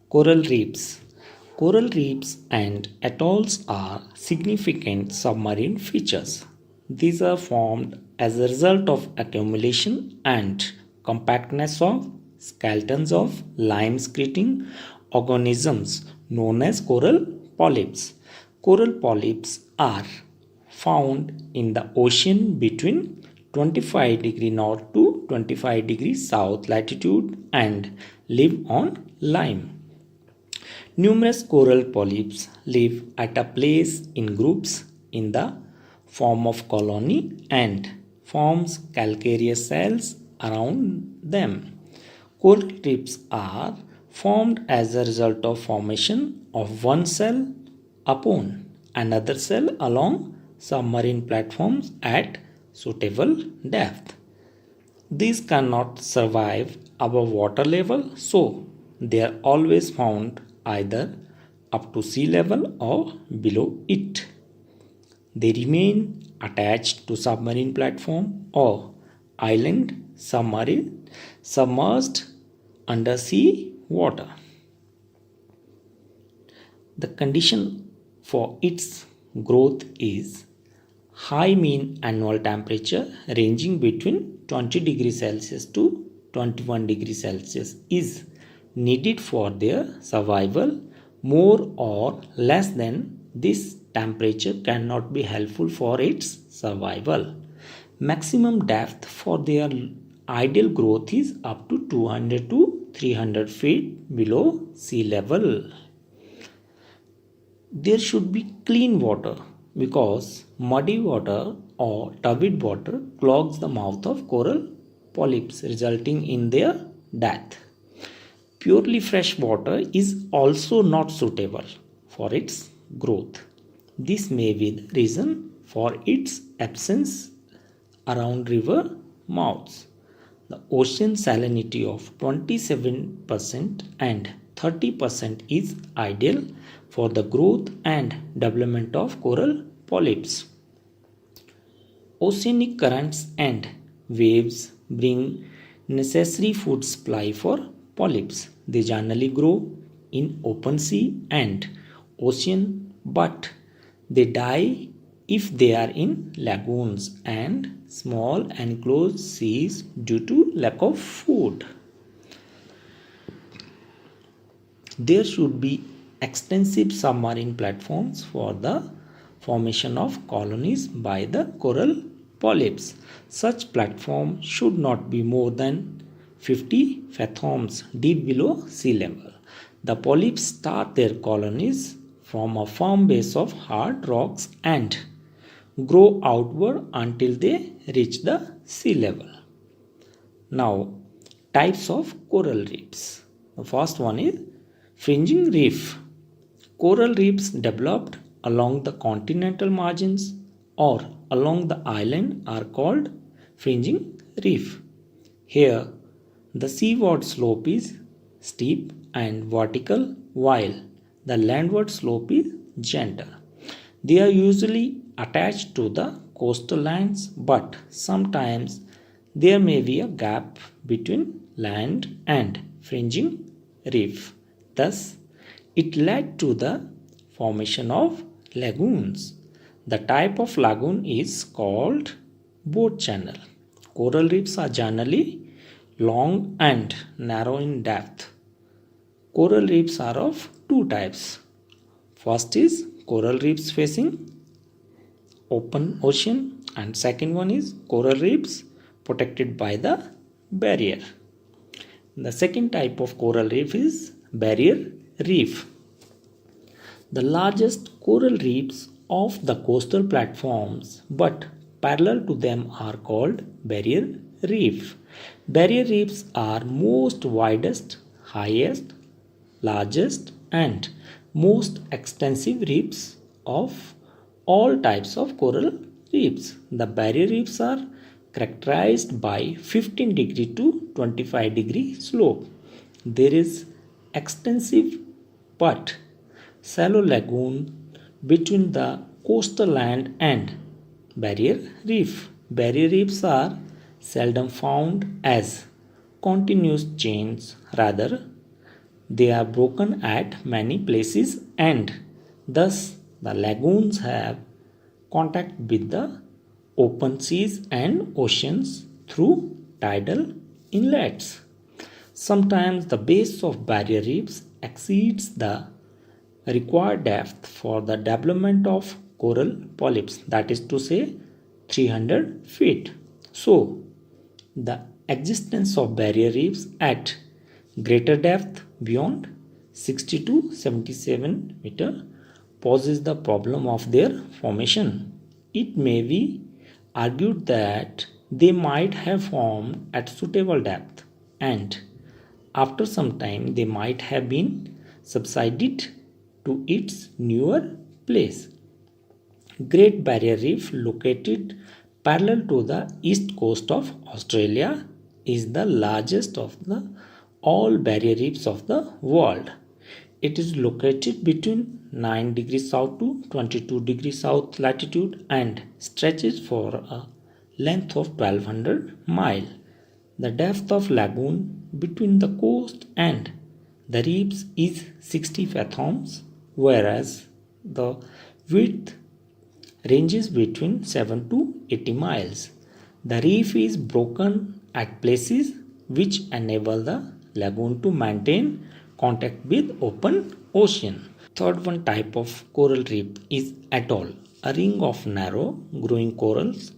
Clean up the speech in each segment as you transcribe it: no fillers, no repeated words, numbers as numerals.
Coral reefs. Coral reefs and atolls are significant submarine features. These are formed as a result of accumulation and compactness of skeletons of lime-excreting organisms known as coral polyps. Coral polyps are found in the ocean between 25 degree north to 25 degrees south latitude and live on lime. Numerous coral polyps live at a place in groups in the form of colony and forms calcareous cells around them. Coral reefs are formed as a result of formation of one cell upon another cell along submarine platforms at suitable depth. These cannot survive above water level, so they are always found either up to sea level or below it. They remain attached to submarine platform or island submerged under sea water. The condition for its growth is high mean annual temperature ranging between 20 degrees Celsius to 21 degrees Celsius is needed for their survival. More or less than this temperature cannot be helpful for its survival. Maximum depth for their ideal growth is up to 200 to 300 feet below sea level. There should be clean water because muddy water or turbid water clogs the mouth of coral polyps, resulting in their death. Purely fresh water is also not suitable for its growth. This may be the reason for its absence around river mouths. The ocean salinity of 27% and 30% is ideal for the growth and development of coral polyps. Oceanic currents and waves bring necessary food supply for polyps. They generally grow in open sea and ocean, but they die if they are in lagoons and small enclosed seas due to lack of food. There should be extensive submarine platforms for the formation of colonies by the coral polyps. Such platforms should not be more than 50 fathoms deep below sea level. The polyps start their colonies from a firm base of hard rocks and grow outward until they reach the sea level. Now, types of coral reefs. The first one is fringing reef. Coral reefs developed along the continental margins or along the island are called fringing reef. Here, the seaward slope is steep and vertical while the landward slope is gentle. They are usually attached to the coastal lands, but sometimes there may be a gap between land and fringing reef. Thus, it led to the formation of lagoons. The type of lagoon is called boat channel. Coral reefs are generally long and narrow in depth. Coral reefs are of two types. First is coral reefs facing open ocean and second one is coral reefs protected by the barrier. The second type of coral reef is barrier reef. The largest coral reefs of the coastal platforms but parallel to them are called barrier reef. Barrier reefs are most widest, highest, largest and most extensive reefs of all types of coral reefs. The barrier reefs are characterized by 15 degree to 25 degree slope. There is extensive but shallow lagoon between the coastal land and barrier reef. Barrier reefs are seldom found as continuous chains, rather They are broken at many places and thus the lagoons have contact with the open seas and oceans through tidal inlets. Sometimes the base of barrier reefs exceeds the required depth for the development of coral polyps, that is to say 300 feet. So, the existence of barrier reefs at greater depth beyond 60 to 77 meter poses the problem of their formation. It may be argued that they might have formed at suitable depth and after some time they might have been subsided to its newer place. Great Barrier Reef, located parallel to the east coast of Australia, is the largest of the all barrier reefs of the world. It is located between 9 degrees south to 22 degrees south latitude and stretches for a length of 1200 miles. The depth of lagoon between the coast and the reefs is 60 fathoms, whereas the width ranges between 7 to 80 miles. The reef is broken at places which enable the lagoon to maintain contact with open ocean. Third one type of coral reef is atoll, a ring of narrow growing corals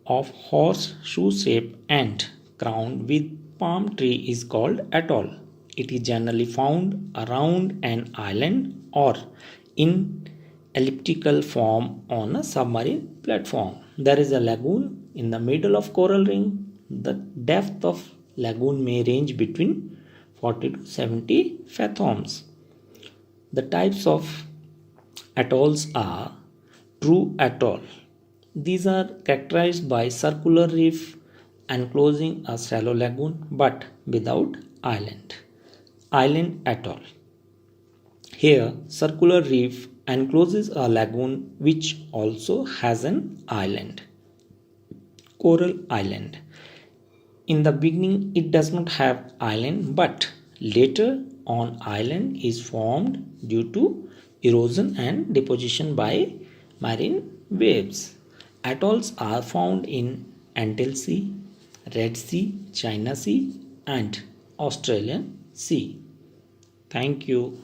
of horseshoe shape and crowned with palm tree is called atoll. It is generally found around an island or in elliptical form on a submarine platform. There is a lagoon in the middle of coral ring. The depth of lagoon may range between 40 to 70 fathoms. The types of atolls are true atoll. These are characterized by circular reef enclosing a shallow lagoon but without island. Island atoll. Here, circular reef encloses a lagoon which also has an island. Coral island. In the beginning, it does not have island, but later on island is formed due to erosion and deposition by marine waves. Atolls are found in Antill Sea, Red Sea, China Sea, and Australian Sea. Thank you.